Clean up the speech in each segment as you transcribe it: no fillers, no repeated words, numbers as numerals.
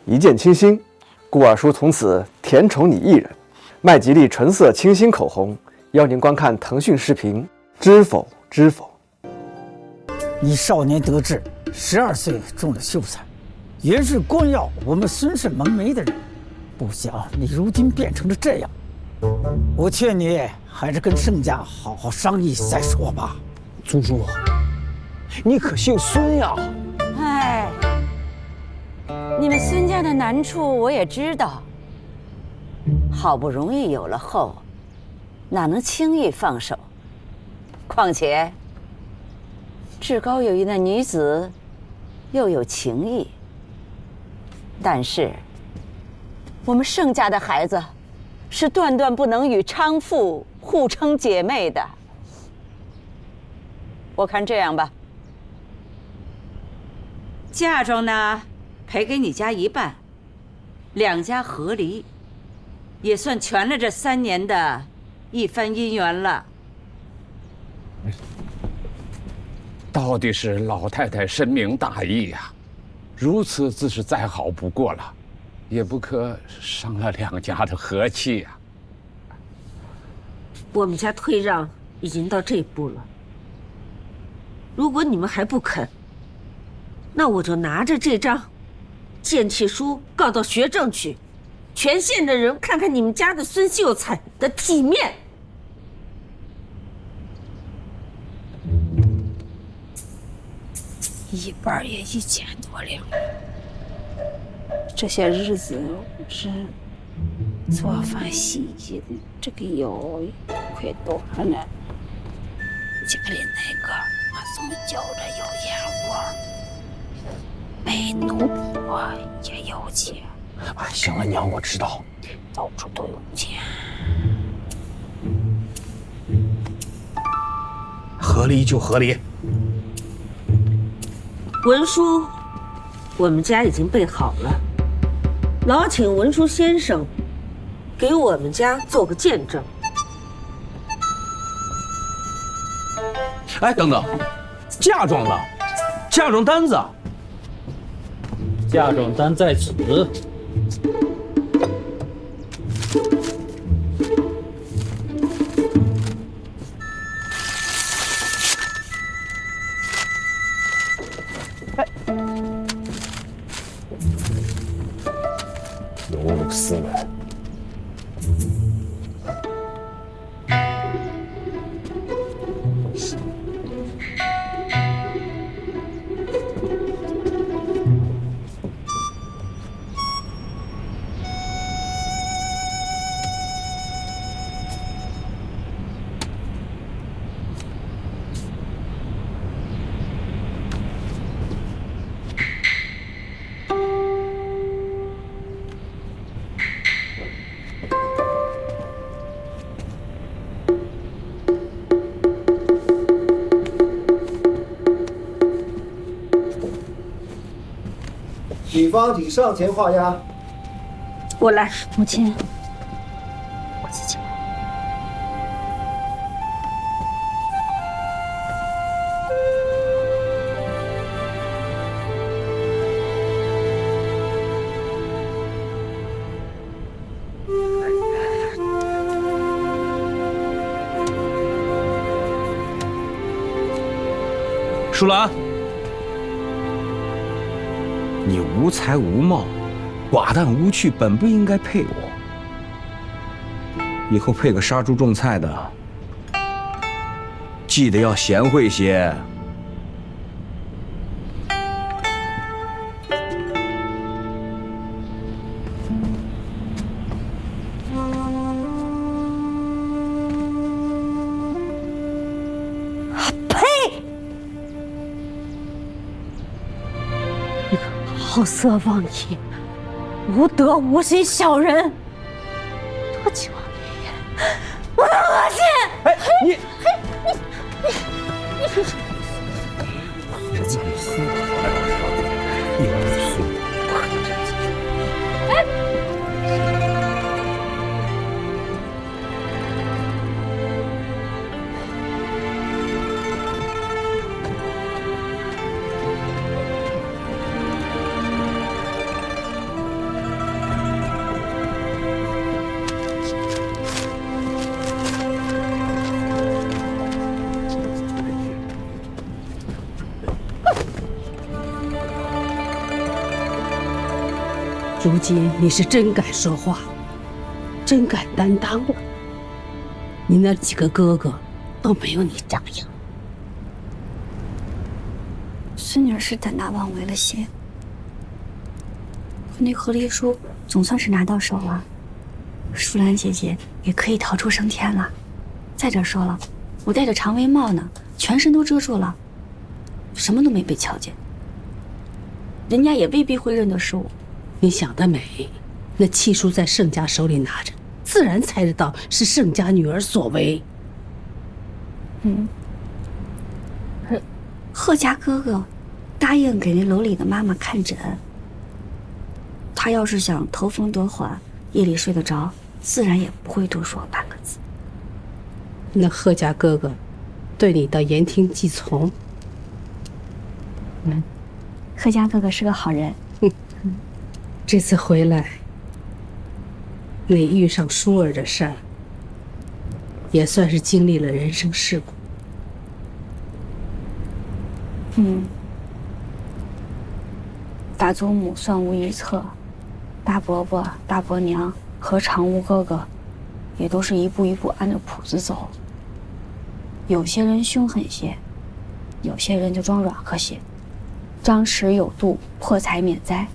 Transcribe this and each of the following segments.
一见倾心，故二叔从此甜宠你一人。麦吉丽纯色清新口红，邀您观看腾讯视频，知否知否？你少年得志，12岁中了秀才，原是光耀我们孙氏门楣的人，不想你如今变成了这样。我劝你还是跟盛家好好商议再说吧。祖叔，你可姓孙呀？哎，你们孙家的难处我也知道，好不容易有了后，哪能轻易放手？况且至高有一那女子，又有情谊。但是我们盛家的孩子，是断断不能与娼妇互称姐妹的。我看这样吧，嫁妆呢赔给你家一半，两家和离，也算全了这3年的一番姻缘了。到底是老太太深明大义呀，如此自是再好不过了，也不可伤了两家的和气呀。我们家退让已经到这一步了，如果你们还不肯，那我就拿着这张贱契书告到学政去，全县的人看看你们家的孙秀才的体面。一半也1000多两，这些日子是做饭洗衣的，这个油快多了呢。家里那个还总觉着有烟火，没农活也有钱。哎，行了，娘，我知道，到处都有钱。合理就合理。文书，我们家已经备好了，劳请文书先生给我们家做个见证。哎，等等，嫁妆呢？嫁妆单子？嫁妆单在此。有辱斯文。女方请上前画押。我来，母亲，我自己来。淑兰，你无才无貌，寡淡无趣，本不应该配我。以后配个杀猪种菜的，记得要贤惠些。好色妄言，无德无心小人，多久啊你？我的恶心！哎，你如今你是真敢说话，真敢担当了。你那几个哥哥都没有你张扬。孙女儿是胆大妄为了些，可那和离书总算是拿到手了，淑兰姐姐也可以逃出升天了。再者说了，我戴着长围帽呢，全身都遮住了，什么都没被瞧见，人家也未必会认得是我。你想得美，那契书在盛家手里拿着，自然猜得到是盛家女儿所为。贺家哥哥答应给那楼里的妈妈看诊，他要是想头风得缓，夜里睡得着，自然也不会多说半个字。那贺家哥哥对你倒言听计从。贺家哥哥是个好人。这次回来，你遇上舒儿的事儿，也算是经历了人生事故。大祖母算无一策，大伯伯、大伯娘和长屋哥哥，也都是一步一步按着谱子走。有些人凶狠些，有些人就装软和些，张弛有度，破财免灾。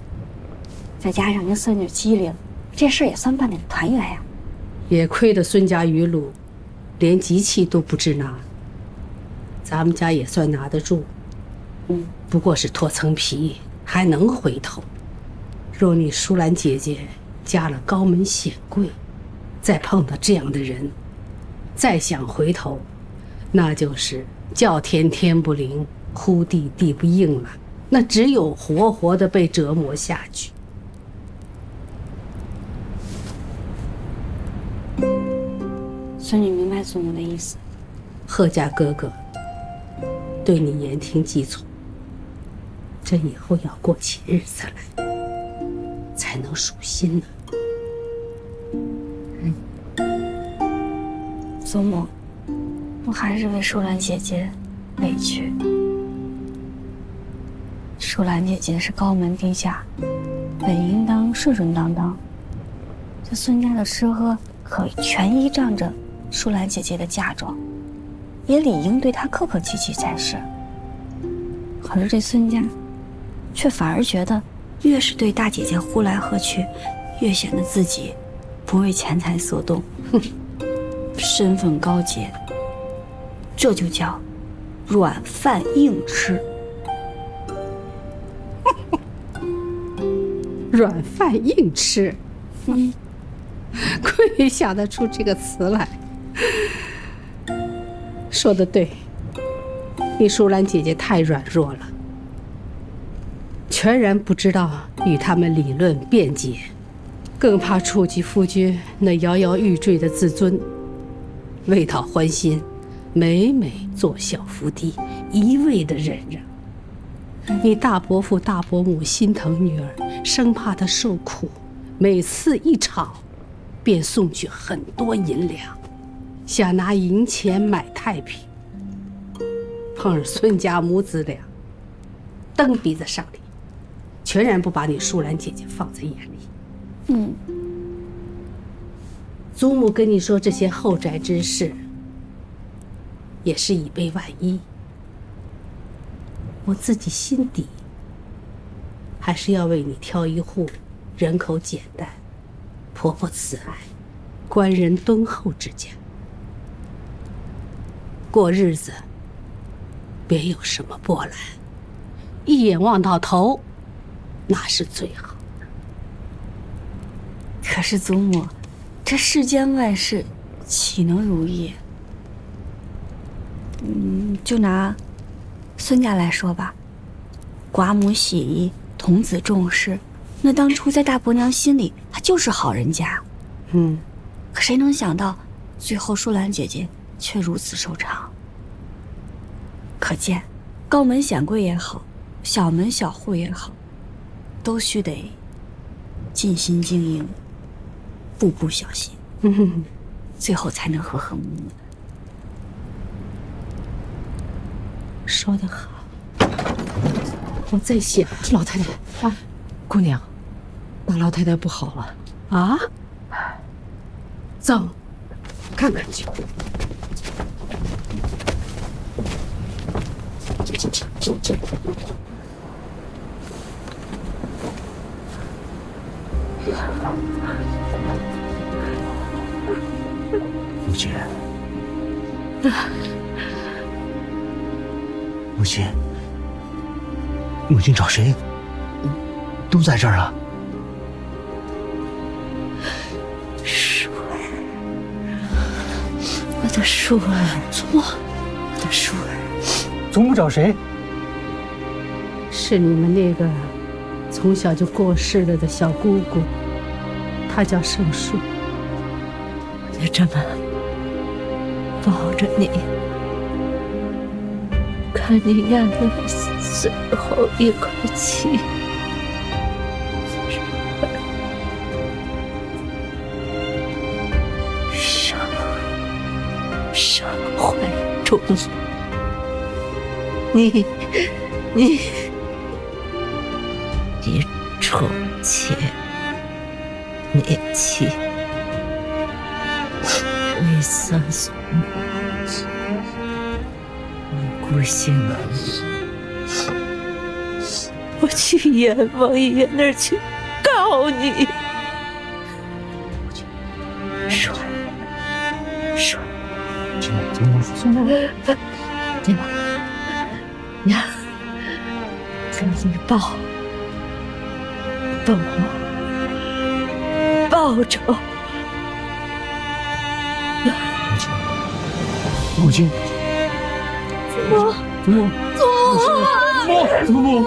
再加上那孙女机灵，这事儿也算办得团圆呀。也亏得孙家余禄连急气都不知拿，咱们家也算拿得住。不过是脱层皮，还能回头。若你淑兰姐姐嫁了高门显贵，再碰到这样的人，再想回头，那就是叫天天不灵，呼地地不应了，那只有活活的被折磨下去。孙女明白祖母的意思。贺家哥哥对你言听计从，这以后要过起日子来，才能舒心呢。祖母，我还是为淑兰姐姐委屈。淑兰姐姐是高门低下，本应当顺顺当当，这孙家的吃喝可全依仗着淑兰姐姐的嫁妆，也理应对她客客气气才是。可是这孙家却反而觉得，越是对大姐姐呼来喝去，越显得自己不为钱财所动，身份高洁，这就叫软饭硬吃。软饭硬吃，亏想得出这个词来。说得对，你淑兰姐姐太软弱了，全然不知道与他们理论辩解，更怕触及夫君那摇摇欲坠的自尊。为讨欢心，每每做小伏低，一味的忍让。你大伯父大伯母心疼女儿，生怕她受苦，每次一吵便送去很多银两，想拿银钱买太平。碰上孙家母子俩蹬鼻子上脸，全然不把你淑兰姐姐放在眼里。祖母跟你说这些后宅之事，也是以备万一。我自己心底还是要为你挑一户人口简单、婆婆慈爱、官人敦厚之家，过日子别有什么波澜，一眼望到头，那是最好的。可是祖母，这世间万事岂能如意？就拿孙家来说吧，寡母喜仪，童子重视，那当初在大伯娘心里，她就是好人家。可谁能想到，最后淑兰姐姐却如此收场。可见，高门显贵也好，小门小户也好，都须得尽心经营，步步小心，最后才能和和睦睦的。说得好，我在想，老太太啊，姑娘，大老太太不好了啊！走，看看去。母亲，母亲，母亲找谁？都在这儿啊。舒儿，我的舒儿，祖母，我的舒儿。祖母找谁？是你们那个从小就过世了的小姑姑，她叫盛树。我就这么抱着你，看你咽了最后一口气。伤怀中，你宠妾灭妻，为丧孙母，无辜性命，我去阎王爷那儿去告你。说。孙母，对吧？娘，赶紧抱我，抱着我。母亲，祖母，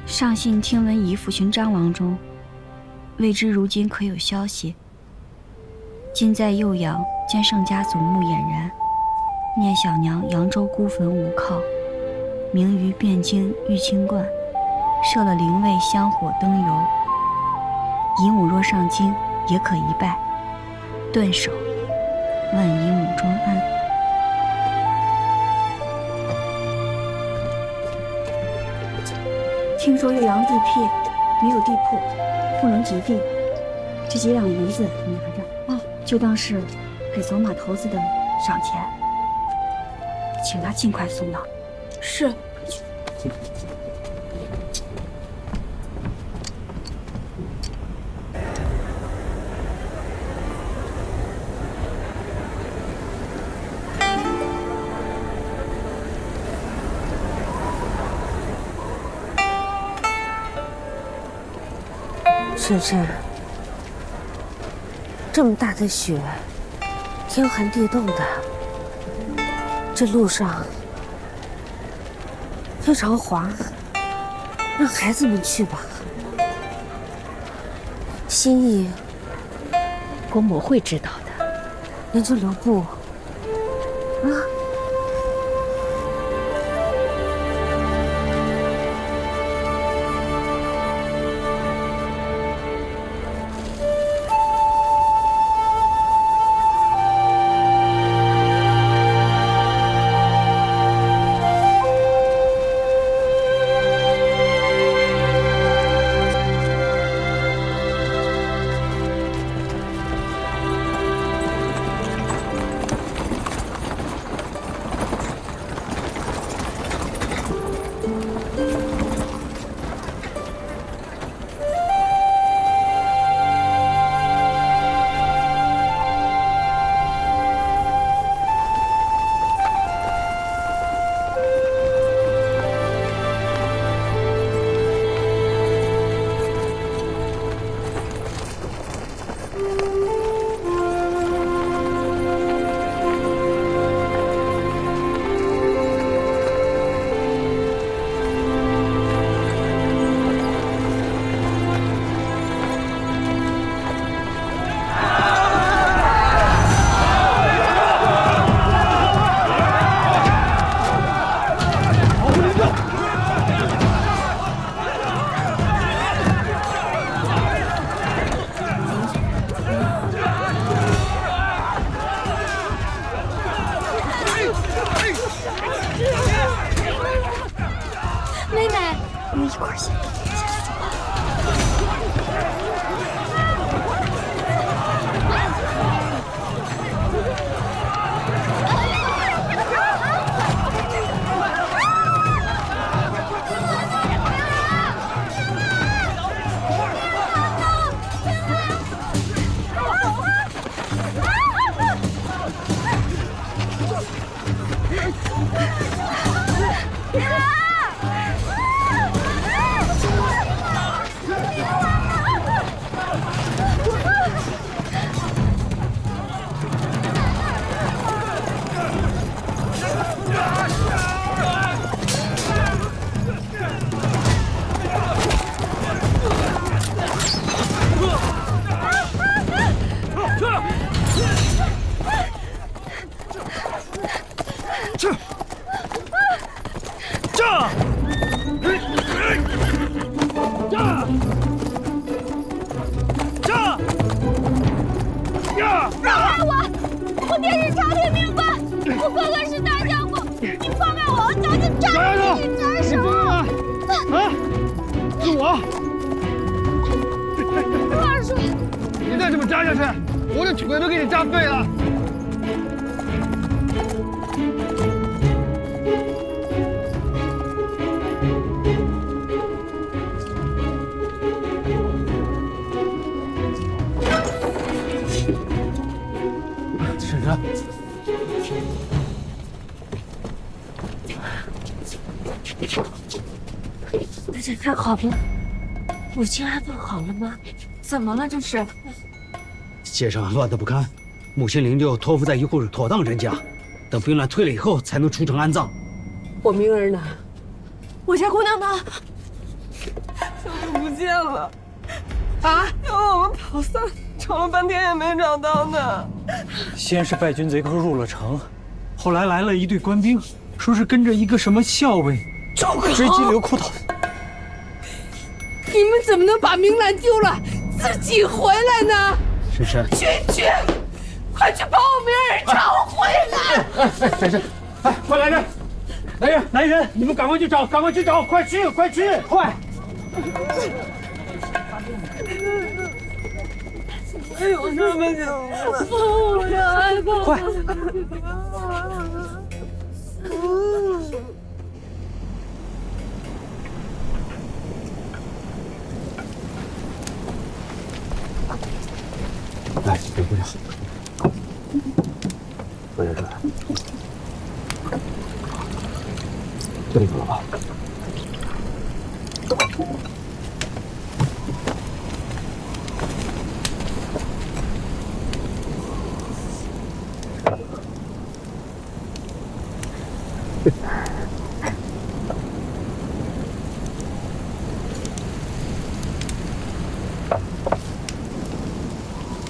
上信听闻姨父寻张郎中，未知如今可有消息。今在右阳见盛家祖墓俨然，念小娘扬州孤坟无靠，明于汴京玉清观，设了灵位香火灯油。姨母若上京，也可一拜，顿首，问姨母庄安。听说右阳地僻，没有地铺，不能及地。这几两银子你拿着啊，就当是给走马头子的赏钱，请他尽快送到。是。珊珊，这么大的雪，天寒地冻的，这路上非常滑，让孩子们去吧。心意，国母会知道的，您就留步啊。哥哥是大将军，你放开我，我早就扎死你斩首！啊！是我！二叔，你再这么扎下去，我的腿都给你扎废了！婶婶，大家看好了，母亲安顿好了吗？怎么了这是？街上乱得不堪，母亲灵柩托付在一户妥当人家，等兵乱退了以后才能出城安葬。我明儿呢？我家姑娘呢？就是不见了。啊！因为我们跑散，找了半天也没找到呢。先是败军贼寇入了城，后来来了一队官兵，说是跟着一个什么校尉追击刘寇讨。你们怎么能把明兰丢了，自己回来呢？婶婶，去，快去把我明儿找回来！婶婶，哎，快来人！来人！你们赶快去找，快去！快！还有什么情况？我要害怕。快！来，刘姑娘，坐下这来，这里走了吧。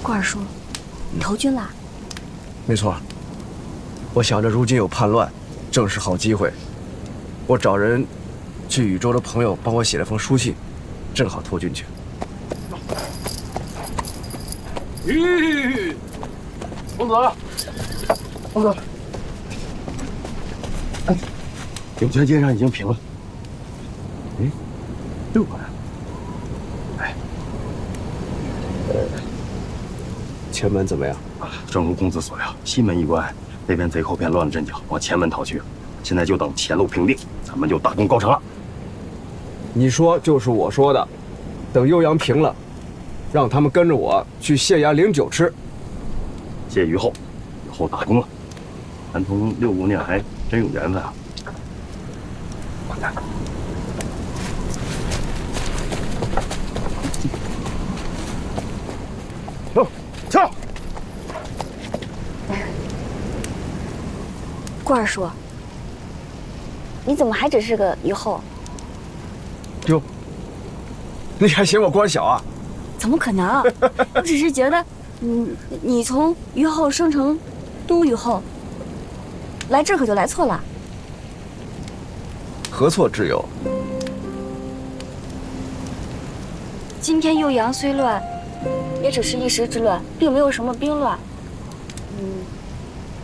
顾二叔，你投军了？没错，我想着如今有叛乱，正是好机会。我找人去禹州的朋友帮我写了封书信，正好投军去。公子，哎，永泉街上已经平了。哎，6个人。哎，前门怎么样？正如公子所料，西门一关那边贼寇便乱了阵脚，往前门逃去了。现在就等前路平定，咱们就大功告成了。你说就是我说的，等悠扬平了，让他们跟着我去县衙领酒吃。谢于后，以后大功了，咱同六姑娘还真有缘分啊！快点！跳！顾二叔，你怎么还只是个虞后？哟，你还嫌我官小啊？怎么可能？我只是觉得，你从虞后升成都虞后，来这可就来错了。何错之有？今天右阳虽乱，也只是一时之乱，并没有什么兵乱。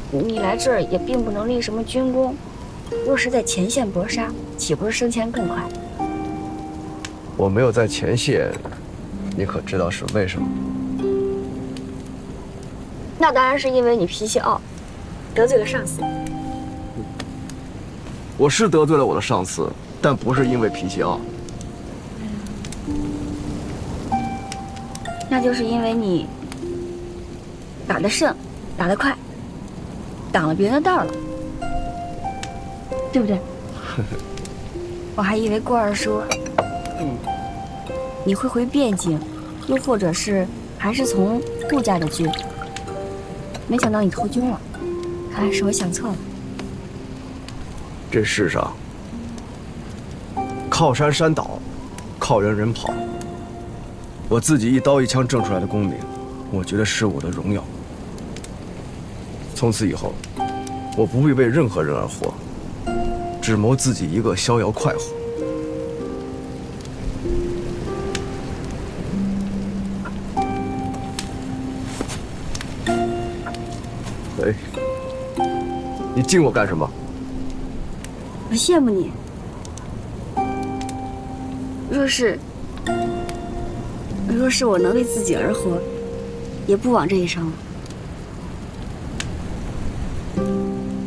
你来这儿也并不能立什么军功，若是在前线搏杀，岂不是升迁更快？我没有在前线，你可知道是为什么？那当然是因为你脾气傲，得罪了上司。我是得罪了我的上司，但不是因为脾气傲。那就是因为你打得胜，打得快，挡了别人的道了，对不对？我还以为顾二叔，你会回汴京，又或者是还是从顾家的军，没想到你投军了，看来是我想错了。这世上，靠山山倒，靠人人跑。我自己一刀一枪挣出来的功名，我觉得是我的荣耀。从此以后，我不会为任何人而活，只谋自己一个逍遥快活。哎，你敬我干什么？我羡慕你。若是我能为自己而活，也不枉这一生了。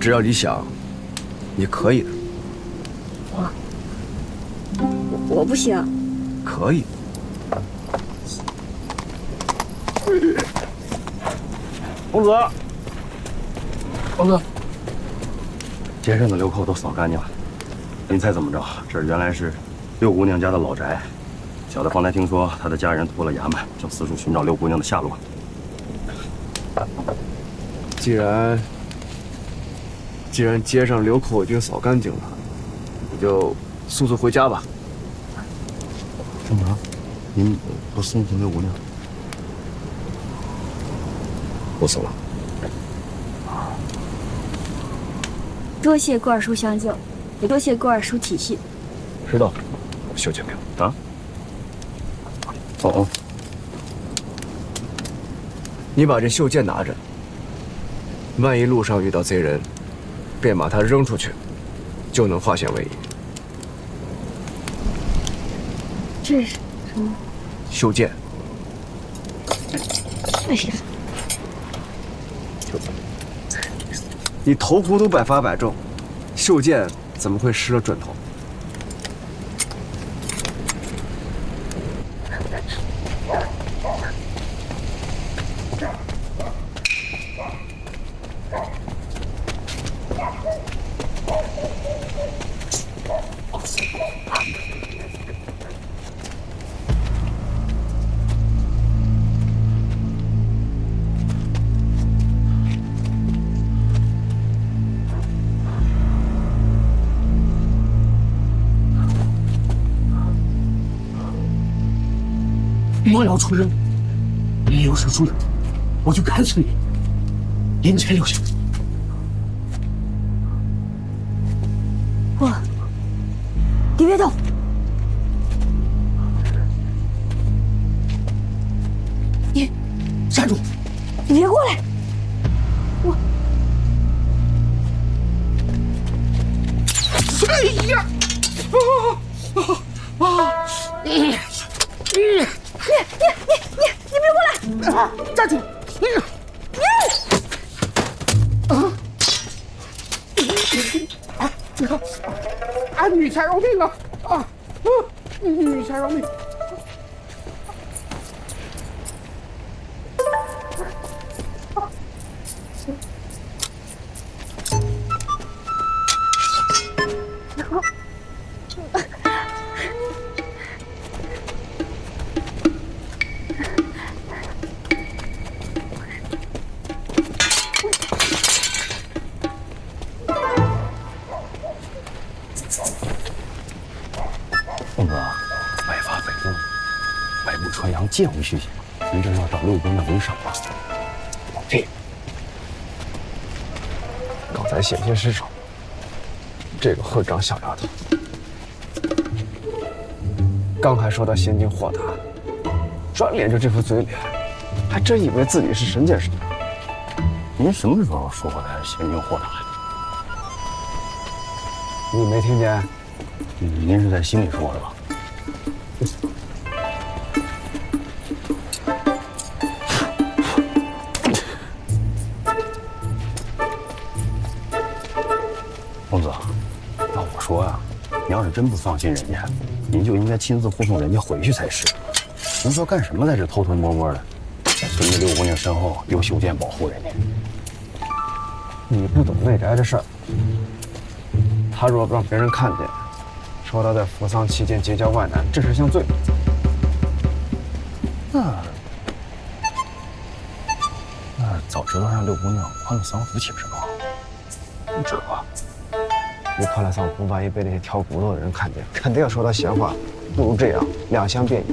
只要你想，你可以的。我不行。可以。公子，公子，街上的流寇都扫干净了。您猜怎么着？这原来是六姑娘家的老宅。小的方才听说她的家人脱了衙门，正四处寻找六姑娘的下落。既然街上流寇已经扫干净了，你就速速回家吧。怎么了？您不送六姑娘？不送了。多谢顾二叔相救，也多谢顾二叔体恤。知道，秀姐没有啊？哦，你把这袖剑拿着，万一路上遇到贼人，便把它扔出去，就能化险为夷。这是什么？袖剑。这是。你投壶都百发百中，袖剑怎么会失了准头？莫要出人！你有什出人，我就砍死你！眼前留下！你别动！你站住！你别过来！哎呀！你别过来！站住！女才饶命啊！女才饶命！公子，百发百中，百步穿杨，箭无虚席。您这要找六姑娘为首啊？屁！刚才险些失手，这个混账小丫头，刚还说她心惊豁达，转脸就这副嘴脸，还真以为自己是神箭手。您什么时候说过她心惊豁达呀？你没听见？您是在心里说的吧？公子，要我说呀，你要是真不放心人家，您就应该亲自护送人家回去才是。您说干什么在这偷偷摸摸的，跟着六姑娘身后用袖剑保护人家？你不懂内宅的事儿。他若让别人看见，说他在扶丧期间结交外男，这是项罪。那早知道让六姑娘宽了丧服岂不是更好？这，你宽了丧服，万一被那些挑骨头的人看见，肯定要说他闲话。不如这样，两相便宜。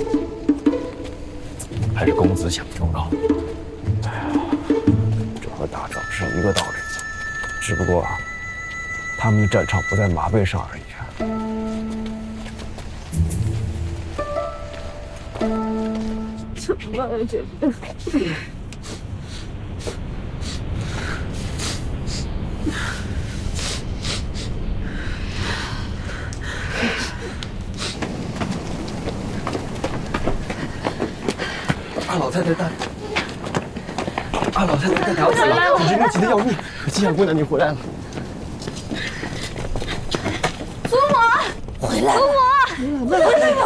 还是公子想周到。哎呀，这和打仗是一个道理，只不过他们的战场不在马背上而已。怎么办啊，姐姐？太太大，老太太该打死了，我这边急得要命。吉祥姑娘，你回来了。祖母，回来了！祖母，回来了！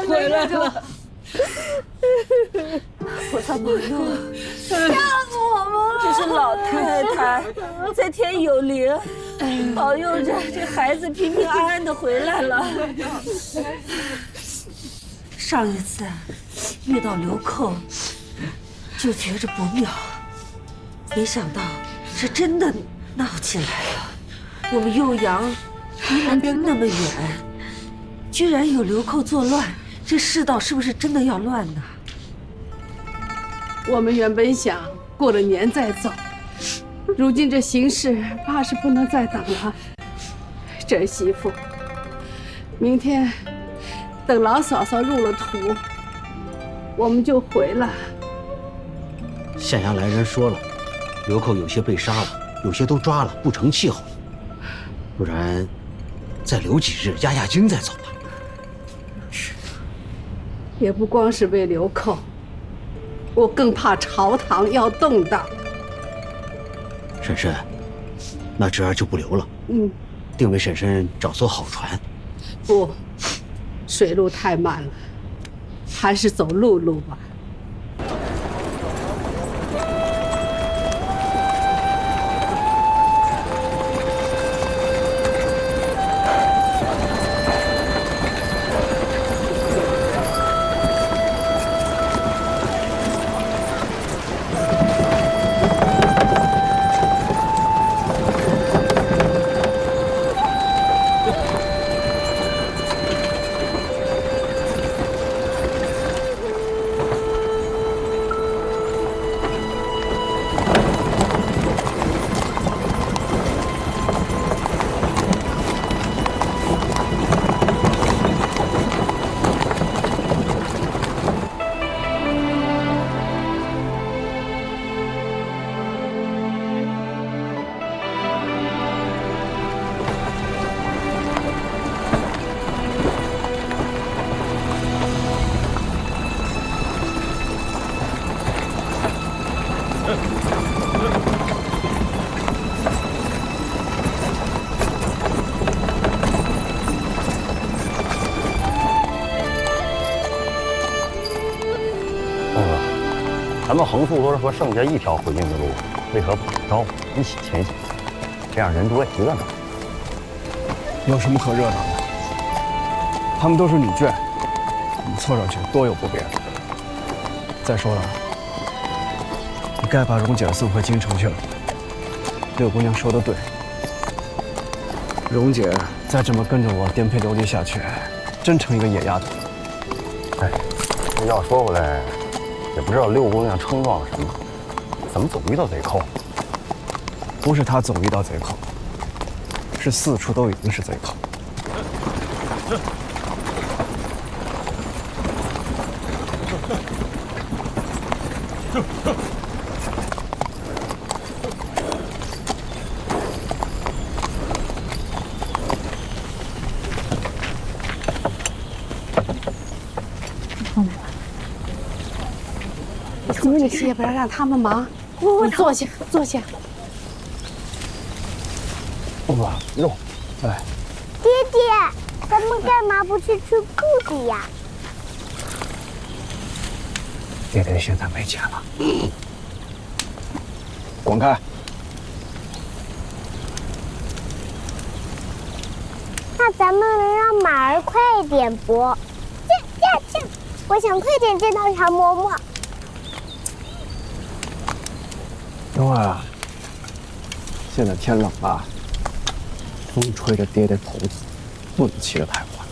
回来了！菩萨保佑！吓死我们了！这是老太太在天有灵，保佑着这孩子平平安安的回来了。上一次遇到流寇，就觉着不妙，没想到是真的闹起来了。我们酉阳离南边那么远，居然有流寇作乱。这世道是不是真的要乱呢？我们原本想过了年再走，如今这形势怕是不能再等了。这媳妇，明天等老嫂嫂入了土，我们就回来。县衙来人说了，流寇有些被杀了，有些都抓了，不成气候。不然，再留几日压压惊再走吧。也不光是为流寇，我更怕朝堂要动荡。婶婶，那侄儿就不留了。定为婶婶找艘好船。不，水路太慢了，还是走陆路吧。咱们横竖都是和剩下一条回京的路，为何不招呼一起前行？这样人多也热闹。有什么可热闹的？他们都是女眷，我们凑上去多有不便。再说了，你该把蓉姐送回京城去了。六姑娘说的对，蓉姐再这么跟着我颠沛流离下去，真成一个野丫头。哎，要说回来，也不知道六姑娘撑撞了什么，怎么总遇到贼寇？不是她总遇到贼寇，是四处都已经是贼寇。你去也不要让他们忙，你坐下，坐下。哇，肉，哎，爹爹，咱们干嘛不去吃兔子呀？爹爹现在没钱了，滚开！那咱们能让马儿快点不？这，我想快点见到常嬷嬷。蓉儿，现在天冷了，风吹着爹爹头子，不能骑得太快。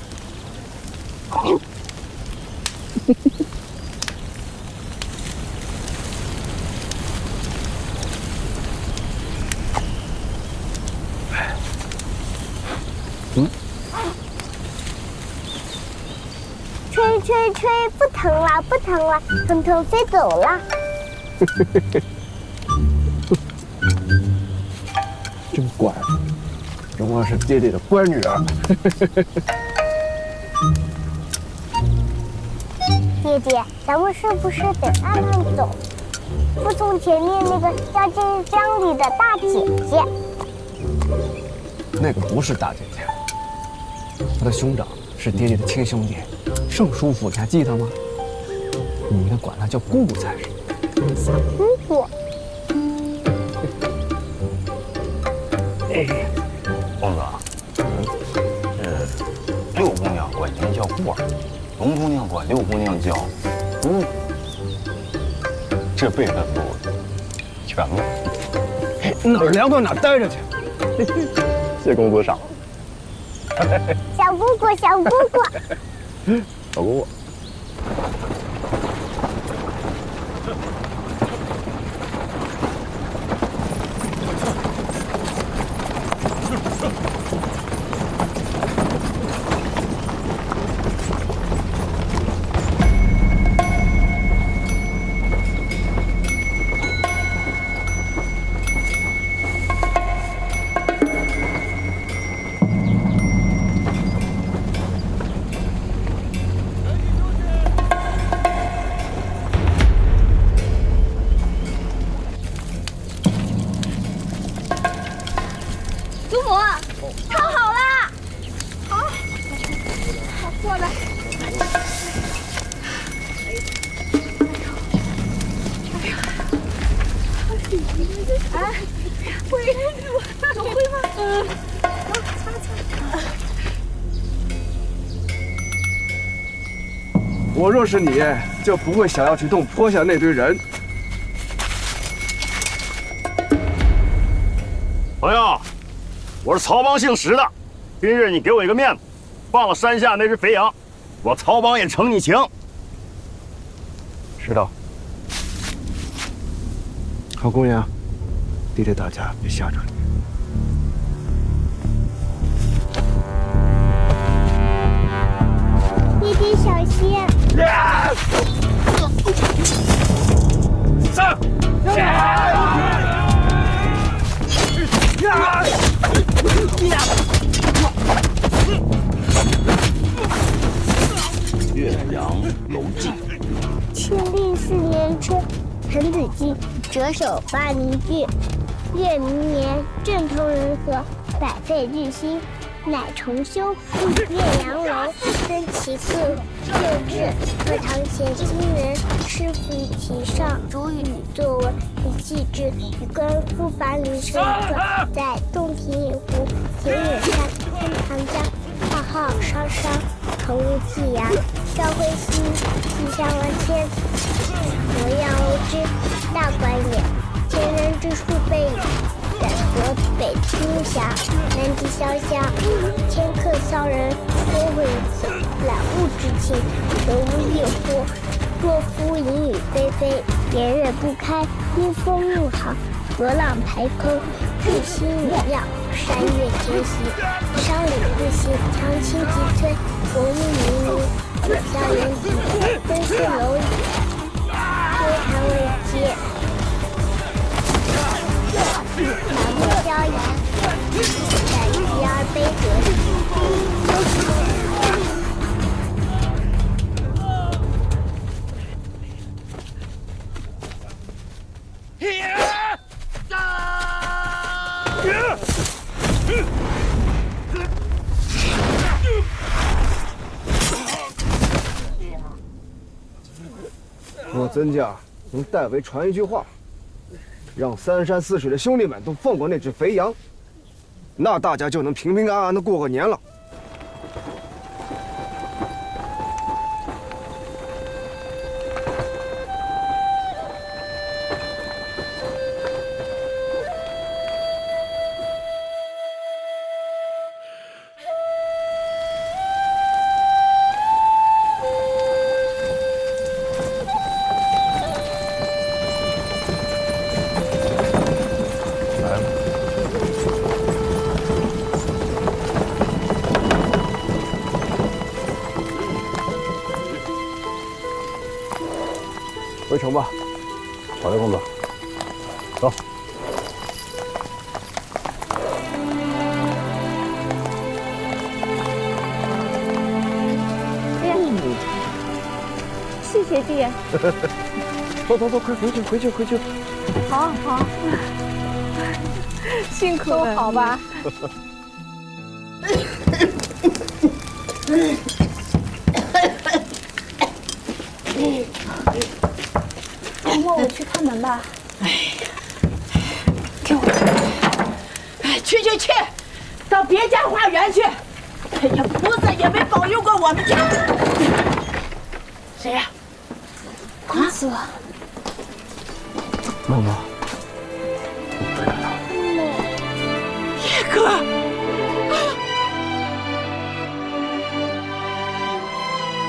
吹吹吹，不疼了，不疼了，疼疼飞走了。真乖，蓉儿是爹爹的乖女儿。爹爹，咱们是不是得慢慢走，不从前面那个掉进江里的大姐姐？那个不是大姐姐，她的兄长是爹爹的亲兄弟，盛叔父，你还记得吗？你应该管他叫姑姑才是。小姑姑。公子，六姑娘管您叫过儿，龙姑娘管六姑娘叫姑姑，这辈分不全了。哪儿凉快哪儿待着去。谢公子赏。小姑姑，小姑姑，小姑姑。祖母，汤好了。好，好，过来。哎，会，有会吗？擦擦。我若是你，就不会想要去动坡下那堆人。朋友，我是曹帮姓石的，今日你给我一个面子，放了山下那只肥羊，我曹帮也承你情。知道。好姑娘，爹爹大家别吓着你。爹爹小心！上！岳阳楼记。庆历4年春，滕子京谪守巴陵郡。越明年，政通人和，百废日兴，乃重修岳阳楼，增其各旧制。课堂前今人师傅于其上，主语作文以记之。与官夫巴陵生传，在洞庭野湖，田野山，天长江。浩浩汤汤，重无季阳。朝晖兮，气象万千。模样无知，大观也。前人之数倍矣。远河北听峡，南极潇湘。迁客骚人，多为此。览物之情，人无异乎？若夫淫雨霏霏，炎热不堪，阴风怒号，河浪排空，日星雨耀，山岳天息。商旅不息，长青急摧，国运冥冥。九霄云底，分寺蝼蚁，归谈未接。满目骄阳，感极而悲得。若曾家能代为传一句话，让3山4水的兄弟们都放过那只肥羊，那大家就能平平安安的过个年了。程吧。好的，公子。走。谢谢爹。走，快回去。好，辛苦了，都好吧？嬷嬷，我去开门吧。给我。去，到别家花园去。哎呀，菩萨也没保佑过我们家。谁呀？公子。嬷嬷，叶哥。